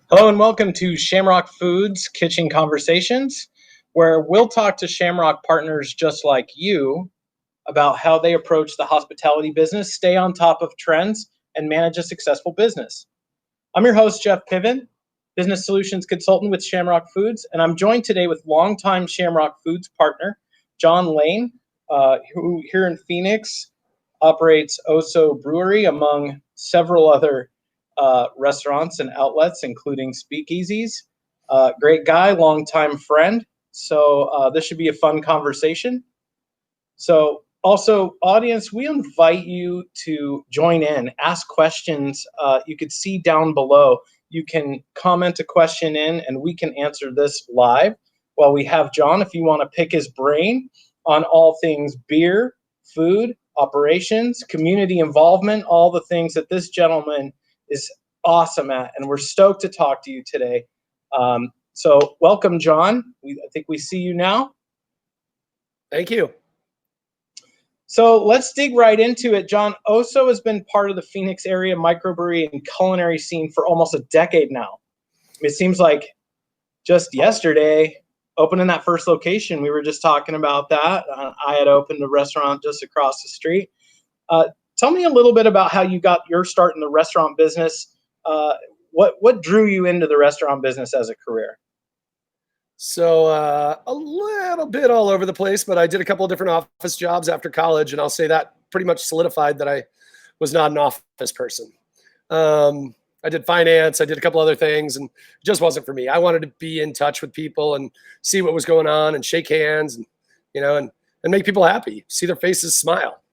Hello and welcome to Shamrock Foods Kitchen Conversations, where we'll talk to Shamrock partners just like you about how they approach the hospitality business, stay on top of trends, and manage a successful business. I'm your host, Jeff Piven, Business Solutions Consultant with Shamrock Foods, and I'm joined today with longtime Shamrock Foods partner, John Lane, who here in Phoenix operates Oso Brewery, among several other restaurants and outlets, including speakeasies. Great guy, longtime friend. So this should be a fun conversation. So also, audience, we invite you to join in, ask questions. You could see down below. You can comment a question in, and we can answer this live. While we have John, if you want to pick his brain on all things beer, food, operations, community involvement, all the things that this gentleman is awesome at, and we're stoked to talk to you today. So welcome, John. I think we see you now. Thank you. So let's dig right into it. John, Oso has been part of the Phoenix area microbrewery and culinary scene for almost a decade now. It seems like just yesterday, opening that first location, we were just talking about that. I had opened a restaurant just across the street. Tell me a little bit about how you got your start in the restaurant business. What drew you into the restaurant business as a career? So a little bit all over the place, but I did a couple of different office jobs after college, and I'll say that pretty much solidified that I was not an office person. I did finance, I did a couple other things, and it just wasn't for me. I wanted to be in touch with people and see what was going on and shake hands and, and make people happy, see their faces smile.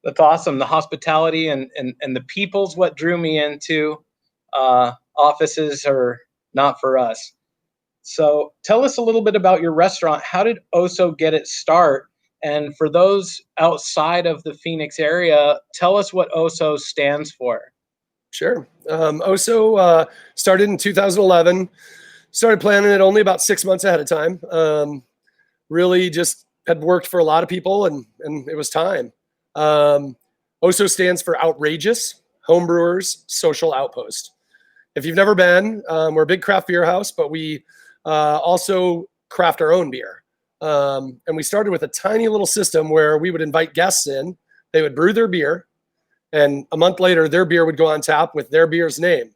That's awesome. The hospitality and the people's what drew me into offices are not for us. So tell us a little bit about your restaurant. How did Oso get its start? And for those outside of the Phoenix area, tell us what Oso stands for. Sure. Oso started in 2011. Started planning it only about 6 months ahead of time. Really just had worked for a lot of people, and it was time. Oso stands for Outrageous Homebrewers Social Outpost. If you've never been, we're a big craft beer house, but we also craft our own beer. And we started with a tiny little system where we would invite guests in. They would brew their beer, and a month later, their beer would go on tap with their beer's name.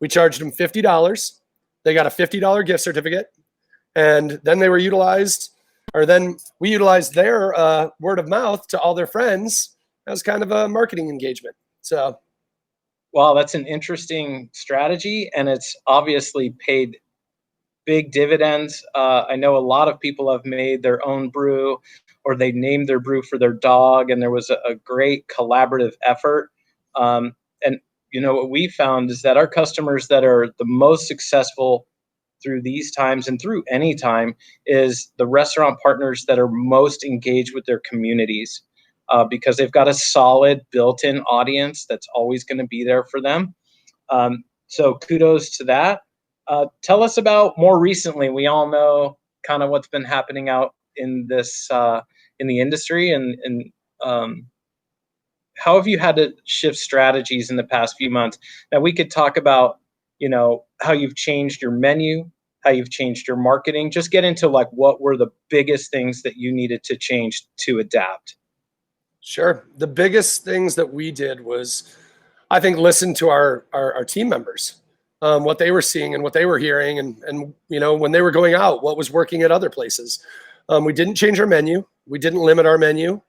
We charged them $50. They got a $50 gift certificate, and then they were utilized, or then we utilized their word of mouth to all their friends as kind of a marketing engagement. So. Wow, that's an interesting strategy, and it's obviously paid big dividends. I know a lot of people have made their own brew, or they named their brew for their dog, and there was a great collaborative effort. And what we found is that our customers that are the most successful through these times and through any time is the restaurant partners that are most engaged with their communities. Because they've got a solid built-in audience that's always going to be there for them. So kudos to that. Tell us about more recently. We all know kind of what's been happening out in this in the industry, and how have you had to shift strategies in the past few months? Now we could talk about how you've changed your menu, how you've changed your marketing. Just get into like what were the biggest things that you needed to change to adapt. Sure. The biggest things that we did was, I think, listen to our team members, what they were seeing and what they were hearing, and when they were going out, what was working at other places. We didn't change our menu. We didn't limit our menu.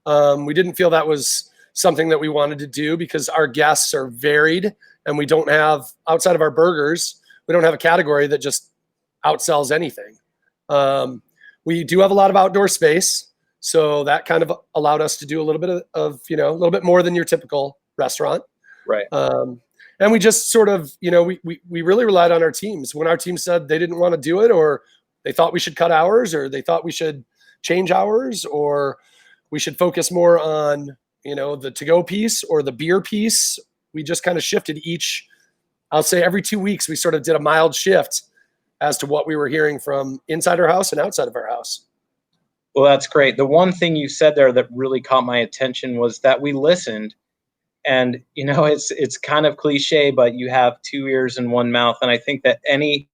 We didn't feel that was something that we wanted to do because our guests are varied, and we don't have, outside of our burgers, we don't have a category that just outsells anything. We do have a lot of outdoor space. So that kind of allowed us to do a little bit of a little bit more than your typical restaurant. Right. And we just sort of, we really relied on our teams. When our team said they didn't want to do it, or they thought we should cut hours, or they thought we should change hours, or we should focus more on, the to-go piece or the beer piece, we just kind of shifted each, I'll say every 2 weeks, we sort of did a mild shift as to what we were hearing from inside our house and outside of our house. Well, that's great. The one thing you said there that really caught my attention was that we listened, And it's kind of cliche, but you have two ears and one mouth. And I think that any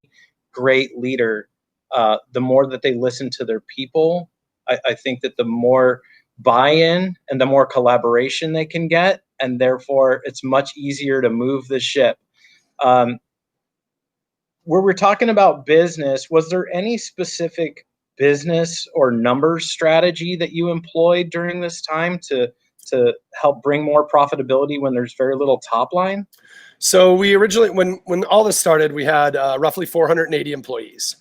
great leader, the more that they listen to their people, I think that the more buy-in and the more collaboration they can get, and therefore it's much easier to move the ship. Where we're talking about business, was there any specific business or numbers strategy that you employed during this time to help bring more profitability when there's very little top line? So we originally, when all this started, we had roughly 480 employees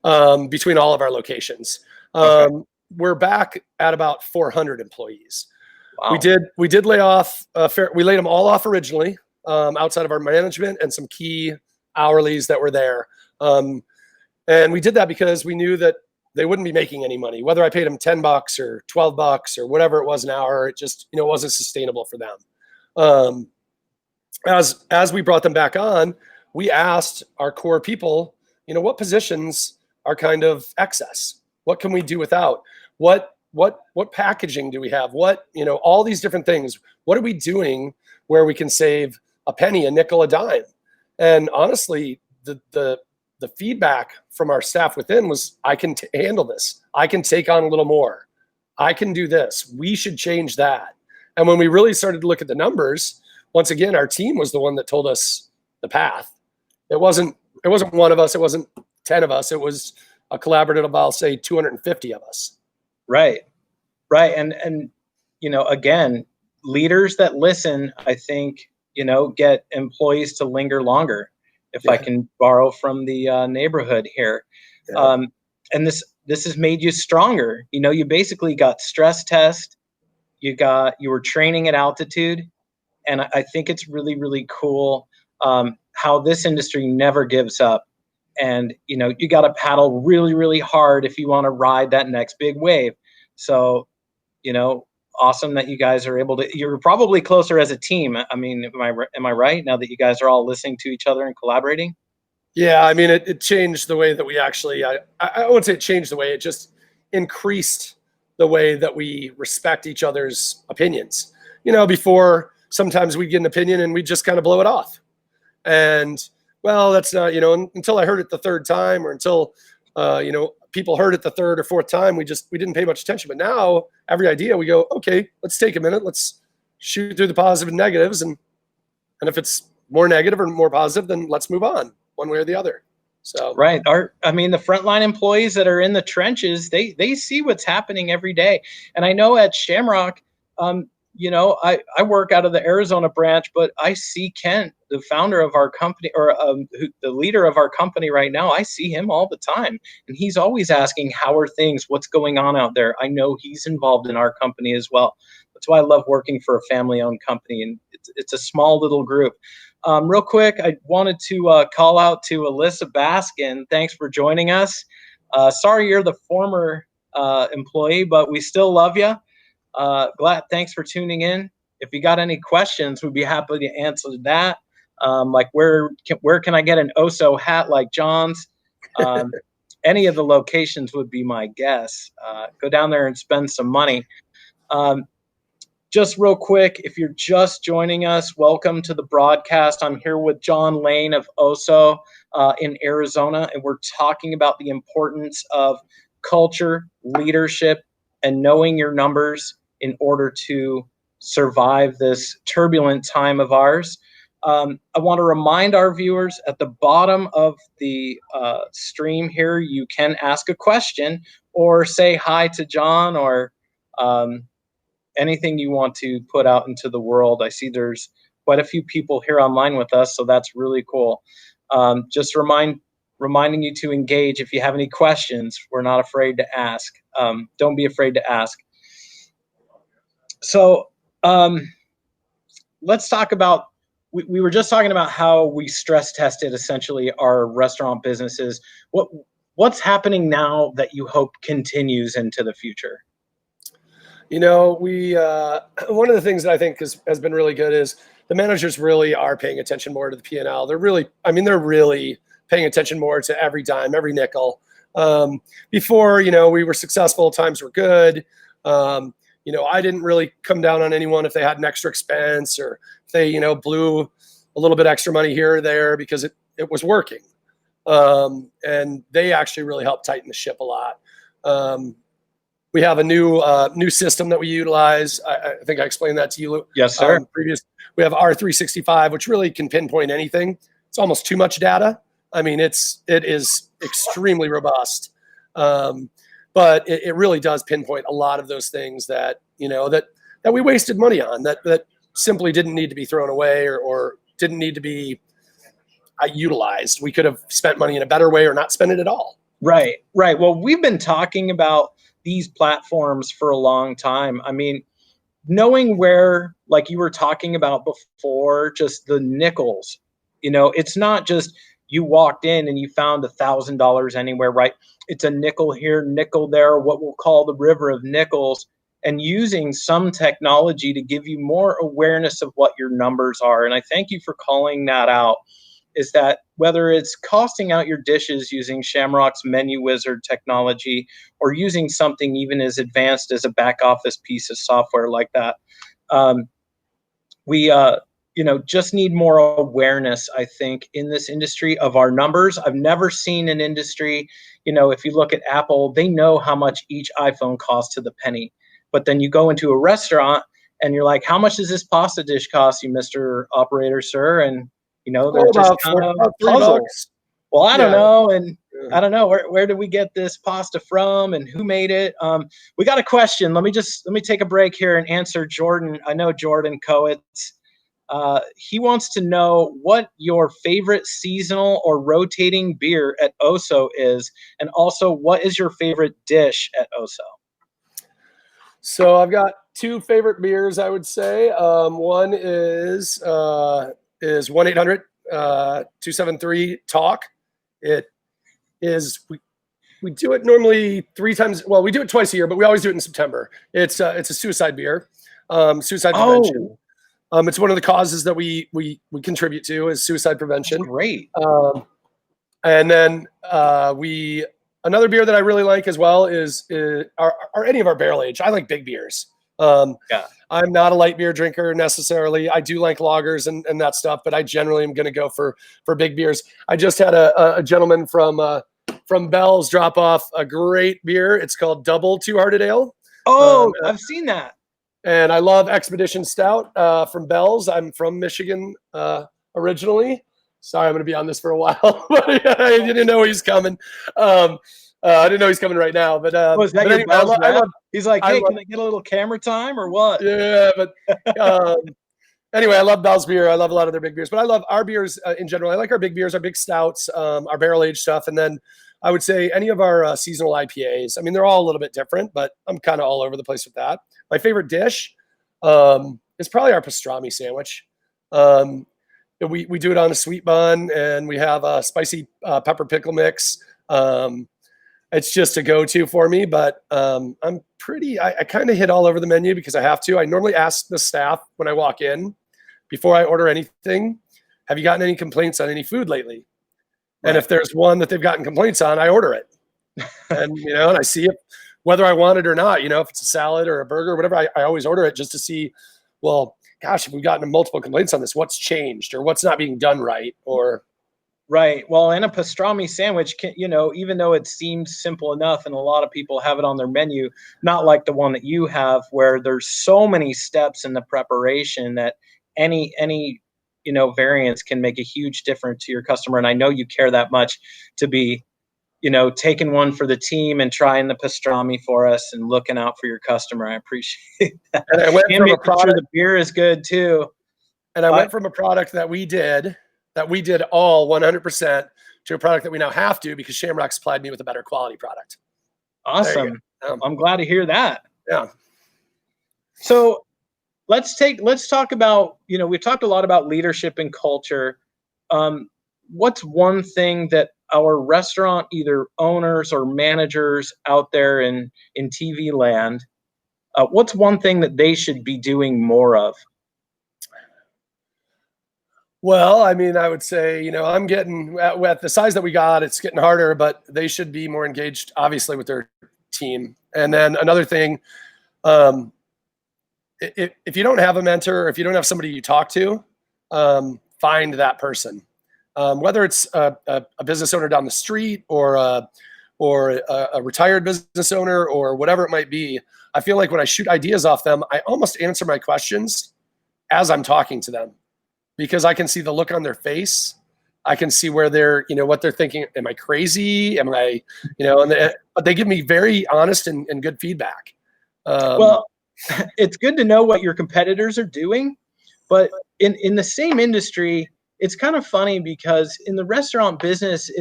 between all of our locations. Okay. We're back at about 400 employees. Wow. We did lay off we laid them all off originally, outside of our management and some key hourlies that were there. And we did that because we knew that they wouldn't be making any money, whether I paid them $10 or $12 or whatever it was an hour. It just, wasn't sustainable for them. As we brought them back on, we asked our core people, what positions are kind of excess? What can we do without? What packaging do we have? All these different things. What are we doing where we can save a penny, a nickel, a dime? And honestly, the feedback from our staff within was, I can handle this. I can take on a little more. I can do this. We should change that. And when we really started to look at the numbers, once again, our team was the one that told us the path. It wasn't one of us. It wasn't 10 of us. It was a collaborative of, I'll say, 250 of us. Right. And again, leaders that listen, I think, get employees to linger longer, if I can borrow from the neighborhood here. Yeah. And this has made you stronger. You basically got stress test, you were training at altitude. And I think it's really, really cool how this industry never gives up. And, you got to paddle really, really hard if you want to ride that next big wave. So, awesome that you guys are able to, you're probably closer as a team. I mean, am I right now that you guys are all listening to each other and collaborating? Yeah. I mean, it changed the way that we actually, I wouldn't say it changed the way, it just increased the way that we respect each other's opinions. Before, sometimes we'd get an opinion and we'd just kind of blow it off. And, well, that's not, until I heard it the third time, or until, people heard it the third or fourth time, we didn't pay much attention. But now every idea we go, okay, let's take a minute. Let's shoot through the positive and negatives. And if it's more negative or more positive, then let's move on one way or the other. So, right. The frontline employees that are in the trenches, they see what's happening every day. And I know at Shamrock, I work out of the Arizona branch, but I see Kent, the founder of our company, or the leader of our company right now. I see him all the time, and he's always asking, how are things? What's going on out there? I know he's involved in our company as well. That's why I love working for a family-owned company, and it's a small little group. Real quick, I wanted to call out to Alyssa Baskin. Thanks for joining us. Sorry you're the former employee, but we still love you. Thanks for tuning in. If you got any questions, we'd be happy to answer that. Like where can I get an Oso hat like John's? Any of the locations would be my guess. Go down there and spend some money. Just real quick, if you're just joining us, welcome to the broadcast. I'm here with John Lane of Oso in Arizona, and we're talking about the importance of culture, leadership, and knowing your numbers in order to survive this turbulent time of ours. I want to remind our viewers at the bottom of the stream here, you can ask a question or say hi to John, or anything you want to put out into the world. I see there's quite a few people here online with us, so that's really cool. Just reminding you to engage if you have any questions. We're not afraid to ask. Don't be afraid to ask. So let's talk about, we were just talking about how we stress tested essentially our restaurant businesses. What's happening now that you hope continues into the future? We one of the things that I think has been really good is the managers really are paying attention more to the P&L. They're really paying attention more to every dime, every nickel. Before, we were successful, times were good. I didn't really come down on anyone if they had an extra expense or if they, blew a little bit extra money here or there because it was working. And they actually really helped tighten the ship a lot. We have a new system that we utilize. I think I explained that to you. Yes, sir. We have R365, which really can pinpoint anything. It's almost too much data. I mean, it is extremely robust. But it really does pinpoint a lot of those things that, that we wasted money on, that simply didn't need to be thrown away or didn't need to be utilized. We could have spent money in a better way or not spent it at all. Right. Well, we've been talking about these platforms for a long time. I mean, knowing where, like you were talking about before, just the nickels, it's not just you walked in and you found $1,000 anywhere, right? It's a nickel here, nickel there, what we'll call the river of nickels, and using some technology to give you more awareness of what your numbers are. And I thank you for calling that out. Is that whether it's costing out your dishes using Shamrock's Menu Wizard technology or using something even as advanced as a back office piece of software like that, we just need more awareness, I think, in this industry of our numbers. I've never seen an industry, if you look at Apple, they know how much each iPhone costs to the penny. But then you go into a restaurant and you're like, how much does this pasta dish cost you, Mr. Operator, sir? And they're just kind of puzzled. Well, I don't know. And I don't know, where did we get this pasta from and who made it? We got a question. Let me take a break here and answer Jordan. I know Jordan Coates. He wants to know what your favorite seasonal or rotating beer at Oso is, and also what is your favorite dish at Oso? So I've got two favorite beers, I would say. One is 1-800-273-TALK. It is, we do it normally 3 times. Well, we do it twice a year, but we always do it in September. It's a suicide beer, suicide prevention. It's one of the causes that we contribite to is suicide prevention. That's great. And then another beer that I really like as well is any of our barrel age. I like big beers. I'm not a light beer drinker necessarily. I do like lagers and that stuff, but I generally am going to go for big beers. I just had a gentleman from Bell's drop off a great beer. It's called Double Two-Hearted Ale. I've seen that. And I love Expedition Stout from Bell's. I'm from Michigan originally. Sorry, I'm going to be on this for a while, but I didn't know he's coming. I didn't know he's coming right now, but was that your Bell's rap? He's like, hey, can I get a little camera time or what? Yeah, but anyway, I love Bell's beer. I love a lot of their big beers, but I love our beers in general. I like our big beers, our big stouts, our barrel aged stuff, and then I would say any of our seasonal IPAs. I mean, they're all a little bit different, but I'm kind of all over the place with that. My favorite dish is probably our pastrami sandwich. We do it on a sweet bun, and we have a spicy pepper pickle mix. It's just a go-to for me, but I kind of hit all over the menu because I have to. I normally ask the staff when I walk in before I order anything, have you gotten any complaints on any food lately? Right. And if there's one that they've gotten complaints on, I order it. And, and I see it, whether I want it or not, if it's a salad or a burger or whatever, I always order it just to see, well, gosh, if we've gotten multiple complaints on this, what's changed or what's not being done right or. Right. Well, and a pastrami sandwich can, even though it seems simple enough and a lot of people have it on their menu, not like the one that you have where there's so many steps in the preparation that any variance can make a huge difference to your customer. And I know you care that much to be, taking one for the team and trying the pastrami for us and looking out for your customer. I appreciate that. And I went from a product, sure the beer is good too. And I went from a product that we did all 100% to a product that we now have to because Shamrock supplied me with a better quality product. Awesome. I'm glad to hear that. Yeah. So let's talk about, we've talked a lot about leadership and culture. What's one thing that our restaurant, either owners or managers out there in TV land, what's one thing that they should be doing more of? Well, I mean, I would say, I'm getting at the size that we got, it's getting harder, but they should be more engaged, obviously, with their team. And then another thing, if you don't have a mentor, if you don't have somebody you talk to, find that person. Whether it's a business owner down the street or a retired business owner or whatever it might be. I feel like when I shoot ideas off them, I almost answer my questions as I'm talking to them, because I can see the look on their face. I can see where they're, what they're thinking. Am I crazy? Am I, but they give me very honest and good feedback. Well, it's good to know what your competitors are doing, but in the same industry, it's kind of funny because in the restaurant business,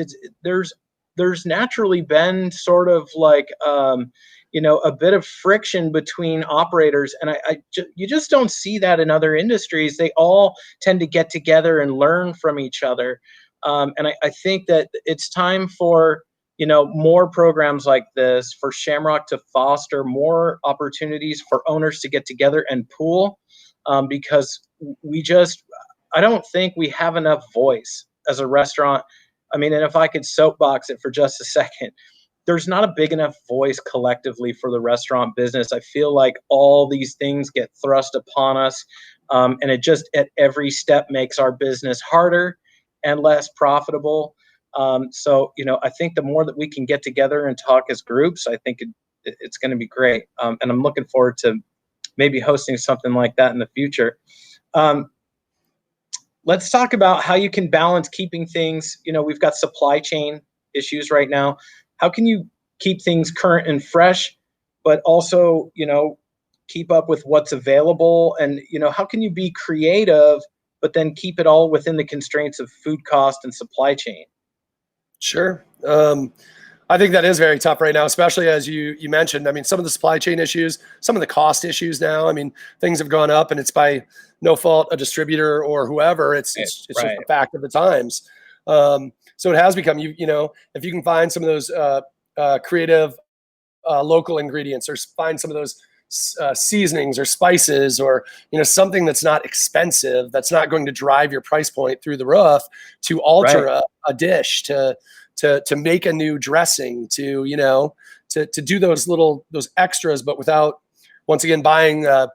there's naturally been sort of like a bit of friction between operators, and you just don't see that in other industries. They all tend to get together and learn from each other, and I think that it's time for more programs like this, for Shamrock to foster more opportunities for owners to get together and pool, because I don't think we have enough voice as a restaurant. I mean, and if I could soapbox it for just a second, there's not a big enough voice collectively for the restaurant business. I feel like all these things get thrust upon us, and it just at every step makes our business harder and less profitable. So, I think the more that we can get together and talk as groups, I think it's going to be great. And I'm looking forward to maybe hosting something like that in the future. Let's talk about how you can balance keeping things, we've got supply chain issues right now. How can you keep things current and fresh, but also, keep up with what's available? And, how can you be creative, but then keep it all within the constraints of food cost and supply chain? Sure. I think that is very tough right now, especially as you mentioned. I mean, some of the supply chain issues, some of the cost issues now. I mean, things have gone up, and it's by no fault a distributor or whoever. It's Right. just a fact of the times. So it has become if you can find some of those creative local ingredients, or find some of those seasonings or spices, or something that's not expensive, that's not going to drive your price point through the roof, to alter Right. a dish, to make a new dressing, to do those extras, but without, once again, buying a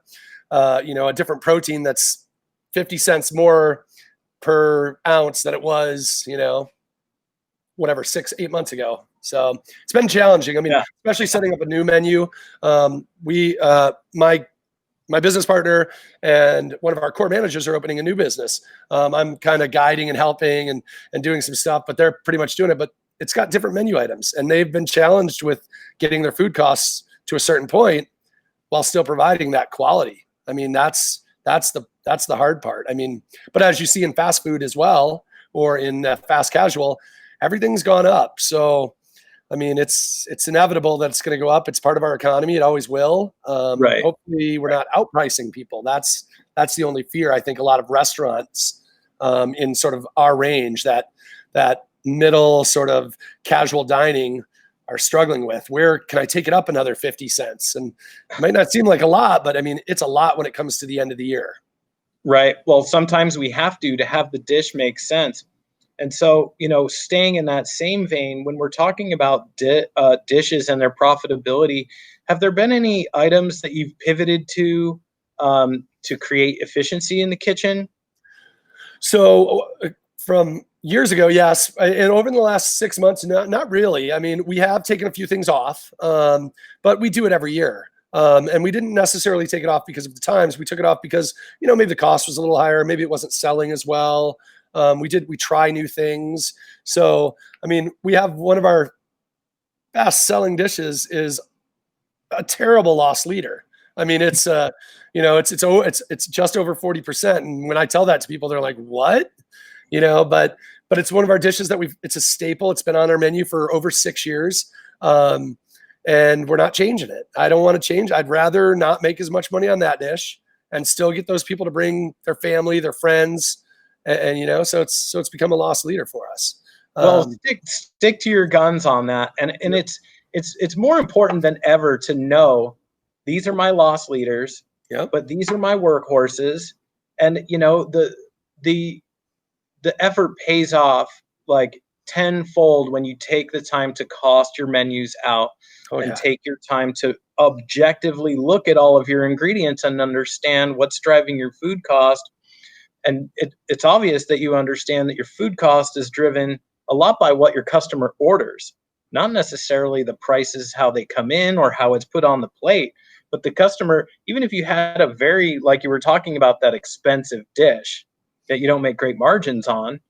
different protein that's 50 cents more per ounce than it was, whatever, 6-8 months ago. So it's been challenging. I mean, Yeah. especially setting up a new menu. My business partner and one of our core managers are opening a new business. I'm kind of guiding and helping and doing some stuff, but they're pretty much doing it. But it's got different menu items, and they've been challenged with getting their food costs to a certain point while still providing that quality. I mean, that's the hard part. I mean, but as you see in fast food as well, or in fast casual, everything's gone up. So, I mean, it's inevitable that it's going to go up. It's part of our economy. It always will. Right. Hopefully we're not outpricing people. That's the only fear I think a lot of restaurants in sort of our range, that middle sort of casual dining, are struggling with. Where can I take it up another 50 cents? And it might not seem like a lot, but I mean, it's a lot when it comes to the end of the year. Right. Well, sometimes we have to have the dish make sense. And so, staying in that same vein, when we're talking about dishes and their profitability, have there been any items that you've pivoted to create efficiency in the kitchen? So from years ago, yes. And over the last 6 months, not really. I mean, we have taken a few things off, but we do it every year. And we didn't necessarily take it off because of the times. We took it off because, maybe the cost was a little higher. Maybe it wasn't selling as well. We try new things. So, I mean, we have one of our best selling dishes is a terrible loss leader. I mean, it's just over 40%. And when I tell that to people, they're like, what? But it's one of our dishes that it's a staple. It's been on our menu for over 6 years. And we're not changing it. I don't want to change. I'd rather not make as much money on that dish and still get those people to bring their family, their friends. And so it's become a loss leader for us. Well, stick to your guns on that. And it's more important than ever to know these are my loss leaders, but these are my workhorses. And the effort pays off like tenfold when you take the time to cost your menus out and take your time to objectively look at all of your ingredients and understand what's driving your food cost. And it's obvious that you understand that your food cost is driven a lot by what your customer orders, not necessarily the prices, how they come in or how it's put on the plate. But the customer, even if you had a very, like you were talking about, that expensive dish that you don't make great margins on,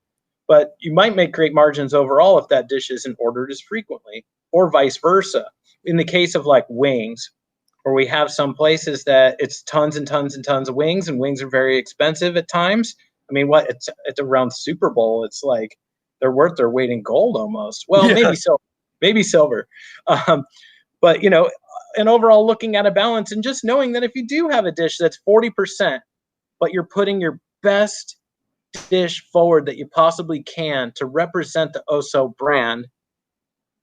but you might make great margins overall if that dish isn't ordered as frequently, or vice versa. In the case of like wings, where we have some places that it's tons and tons and tons of wings, and wings are very expensive at times. I mean, it's around Super Bowl. It's like they're worth their weight in gold almost. Well, maybe silver. But, you know, and overall looking at a balance and just knowing that if you do have a dish that's 40%, but you're putting your best dish forward that you possibly can to represent the Oso brand,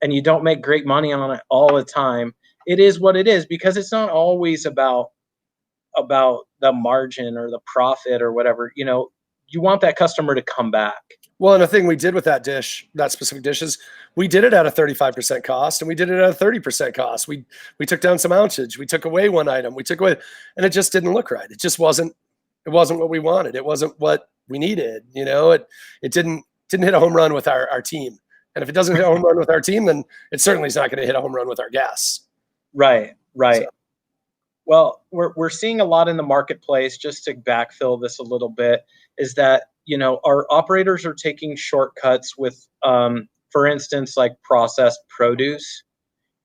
and you don't make great money on it all the time, it is what it is, because it's not always about the margin or the profit or whatever. You know, you want that customer to come back. Well, and the thing we did with that dish, that specific dish, is we did it at a 35% cost, and we did it at a 30% cost. We took down some ounceage. We took away one item. We took away, and it just didn't look right. It just wasn't what we wanted. It wasn't what we needed. You know, it didn't hit a home run with our team. And if it doesn't hit a home run with our team, then it certainly is not going to hit a home run with our guests. Right. So. Well, we're seeing a lot in the marketplace, just to backfill this a little bit, is that, you know, our operators are taking shortcuts with, for instance, like processed produce,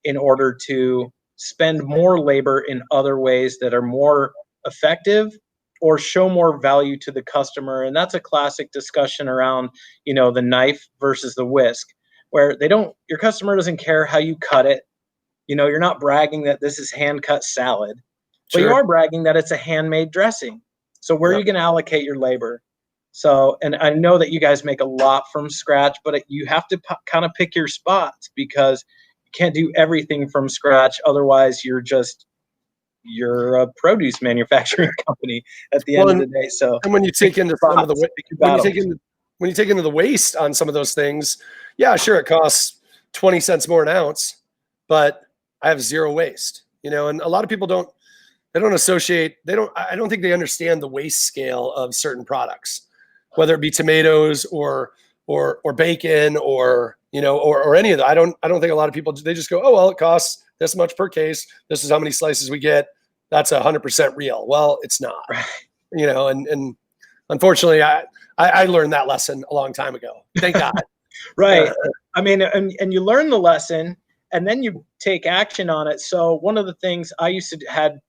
in order to spend more labor in other ways that are more effective or show more value to the customer. And that's a classic discussion around, you know, the knife versus the whisk, where your customer doesn't care how you cut it. You know, you're not bragging that this is hand cut salad, but you are bragging that it's a handmade dressing. So where are you going to allocate your labor? So, and I know that you guys make a lot from scratch, but you have to kind of pick your spots, because you can't do everything from scratch. Otherwise, you're a produce manufacturing company at the end of the day. So, and when you take into some of the when you take into the waste on some of those things, yeah, sure, it costs 20 cents more an ounce, but I have zero waste. You know, and a lot of people I don't think they understand the waste scale of certain products, whether it be tomatoes or bacon or, you know, or any of that. I don't think a lot of people, they just go, oh, well, it costs this much per case. This is how many slices we get. That's 100% real. Well, it's not, you know, and unfortunately I learned that lesson a long time ago. Thank God. Right. I mean, and you learn the lesson and then you take action on it. So one of the things I used to had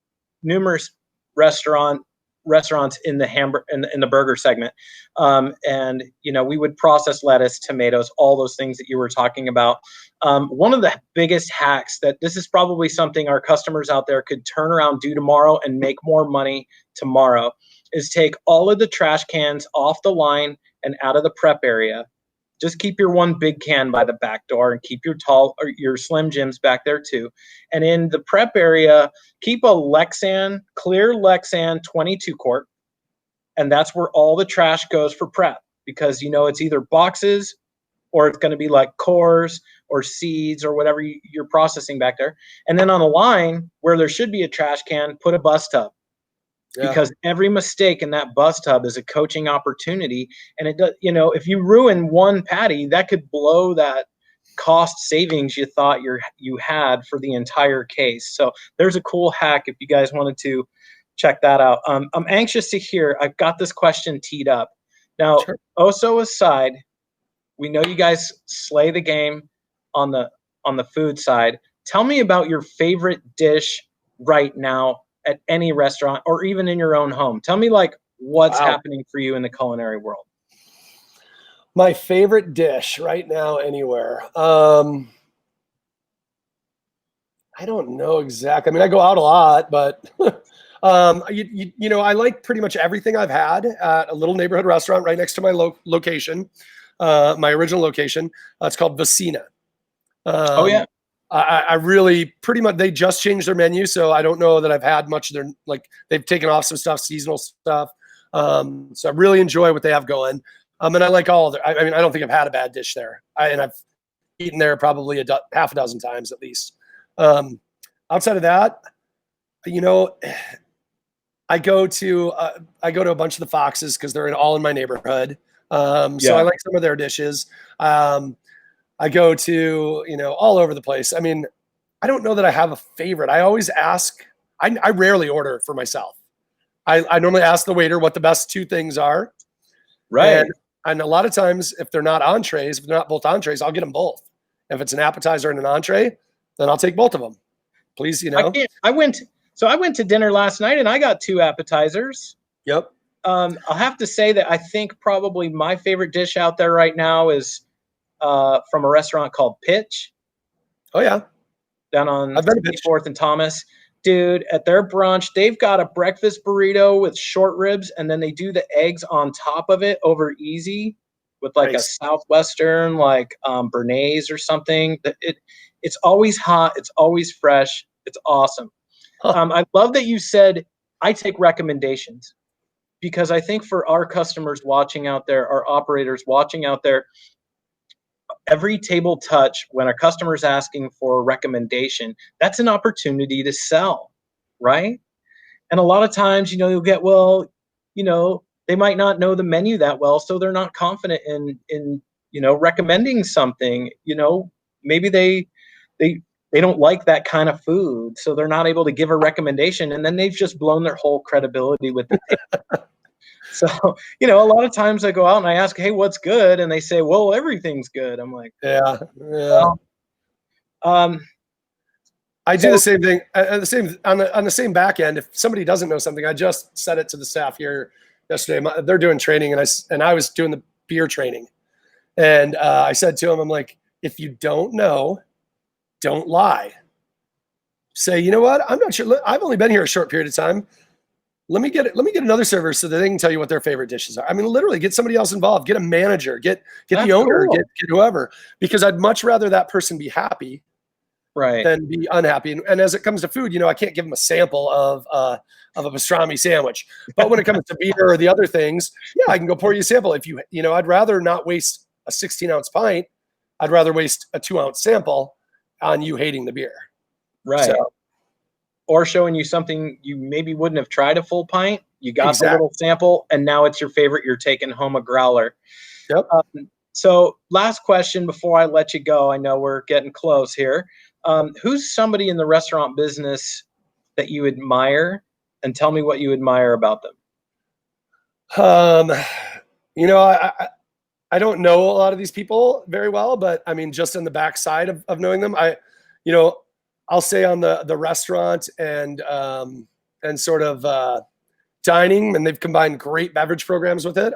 numerous restaurants in the burger segment. And, you know, we would process lettuce, tomatoes, all those things that you were talking about. One of the biggest hacks, that this is probably something our customers out there could turn around, do tomorrow, and make more money tomorrow, is take all of the trash cans off the line and out of the prep area. Just keep your one big can by the back door, and keep your Slim Jims back there too. And in the prep area, keep a clear Lexan 22 quart. And that's where all the trash goes for prep, because, you know, it's either boxes or it's going to be like cores or seeds or whatever you're processing back there. And then on the line where there should be a trash can, put a bus tub. Yeah. Because every mistake in that bus tub is a coaching opportunity. And it does, you know, if you ruin one patty, that could blow that cost savings you thought you had for the entire case. So there's a cool hack if you guys wanted to check that out. I'm anxious to hear. I've got this question teed up. Now, sure. Oso aside, we know you guys slay the game on the food side. Tell me about your favorite dish right now at any restaurant, or even in your own home. Tell me, like, what's happening for you in the culinary world. My favorite dish right now anywhere. I don't know exactly. I mean, I go out a lot, but you know, I like pretty much everything I've had at a little neighborhood restaurant right next to my location, my original location. It's called Vicina. Oh yeah. I really pretty much, they just changed their menu. So I don't know that I've had much of their, like, they've taken off some stuff, seasonal stuff. So I really enjoy what they have going. And I like all of I mean, I don't think I've had a bad dish there. And I've eaten there probably half a dozen times at least. Outside of that, you know, I go to a bunch of the Foxes because they're all in my neighborhood. So I like some of their dishes. I go to, you know, all over the place. I mean, I don't know that I have a favorite. I always ask. I rarely order for myself. I normally ask the waiter what the best two things are. Right. And a lot of times, if they're not entrees, if they're not both entrees, I'll get them both. If it's an appetizer and an entree, then I'll take both of them. Please, you know. I went to dinner last night and I got 2 appetizers. Yep. I'll have to say that I think probably my favorite dish out there right now is from a restaurant called Pitch. Oh yeah. Down on 4th and Thomas. Dude, at their brunch, they've got a breakfast burrito with short ribs, and then they do the eggs on top of it over easy with like a Southwestern, like Bernays or something. It's always hot. It's always fresh. It's awesome. I love that you said I take recommendations, because I think for our customers watching out there, our operators watching out there, every table touch, when a customer is asking for a recommendation, that's an opportunity to sell, right? And a lot of times, you know, you'll get, well, you know, they might not know the menu that well, so they're not confident in you know, recommending something. You know, maybe they don't like that kind of food, so they're not able to give a recommendation, and then they've just blown their whole credibility with the table. So, you know, a lot of times I go out and I ask, hey, what's good? And they say, well, everything's good. I'm like, yeah. Well, I do the same thing. On the same back end, if somebody doesn't know something, I just said it to the staff here yesterday. They're doing training, and I was doing the beer training. And I said to them, I'm like, if you don't know, don't lie. Say, you know what? I'm not sure. I've only been here a short period of time. Let me get another server so that they can tell you what their favorite dishes are. I mean, literally get somebody else involved, get a manager, get the owner, get whoever, because I'd much rather that person be happy than be unhappy. And as it comes to food, you know, I can't give them a sample of a pastrami sandwich, but when it comes to beer or the other things, yeah, I can go pour you a sample. If you know, I'd rather not waste a 16-ounce pint. I'd rather waste a 2-ounce sample on you hating the beer. Right. So, or showing you something you maybe wouldn't have tried a full pint. You got a little sample, and now it's your favorite. You're taking home a growler. Yep. So last question before I let you go. I know we're getting close here. Who's somebody in the restaurant business that you admire, and tell me what you admire about them? You know, I don't know a lot of these people very well, but I mean, just on the backside of knowing them, you know, I'll say on the restaurant and sort of dining, and they've combined great beverage programs with it,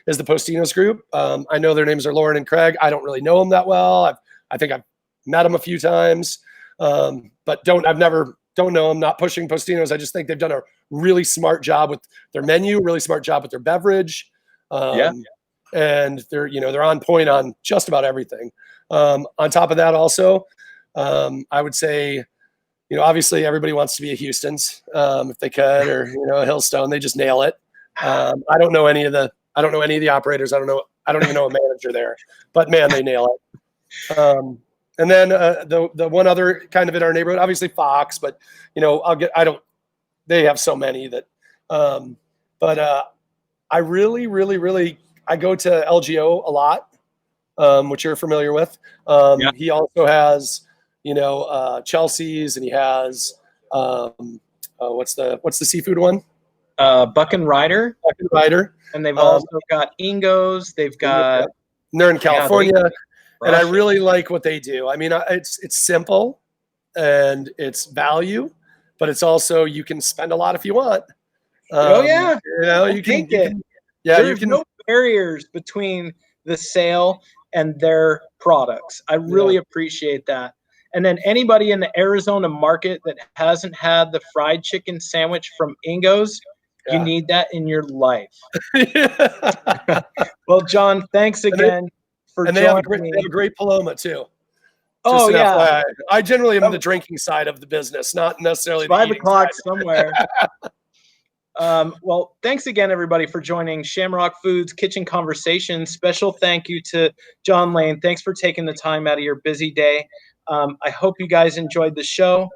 is the Postinos group. I know their names are Lauren and Craig. I don't really know them that well. I think I've met them a few times, but don't know them. Not pushing Postinos. I just think they've done a really smart job with their menu, really smart job with their beverage. And they're on point on just about everything. On top of that, also, I would say, you know, obviously everybody wants to be a Houston's, if they could, or, you know, a Hillstone. They just nail it. I don't know any of the operators. I don't even know a manager there, but man, they nail it. And then the one other kind of in our neighborhood, obviously Fox, but you know, they have so many that, but I really, really, really, I go to LGO a lot, which you're familiar with. He also has, you know, Chelsea's, and he has, what's the seafood one? Buck and Ryder. And they've also got Ingo's. They've got, they're in California. And I really like what they do. I mean, it's simple and it's value, but it's also, you can spend a lot if you want. You know, you can take it. There's no barriers between the sale and their products. I really appreciate that. And then anybody in the Arizona market that hasn't had the fried chicken sandwich from Ingo's, you need that in your life. Well, John, thanks again. And they have a great Paloma too. Oh yeah. FYI. I generally am the drinking side of the business, not necessarily 5 o'clock somewhere. Well, thanks again, everybody, for joining Shamrock Foods Kitchen Conversations. Special thank you to John Lane. Thanks for taking the time out of your busy day. I hope you guys enjoyed the show.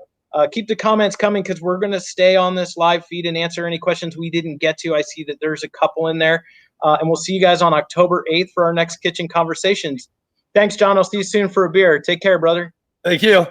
Keep the comments coming because we're going to stay on this live feed and answer any questions we didn't get to. I see that there's a couple in there. And we'll see you guys on October 8th for our next Kitchen Conversations. Thanks, John. I'll see you soon for a beer. Take care, brother. Thank you.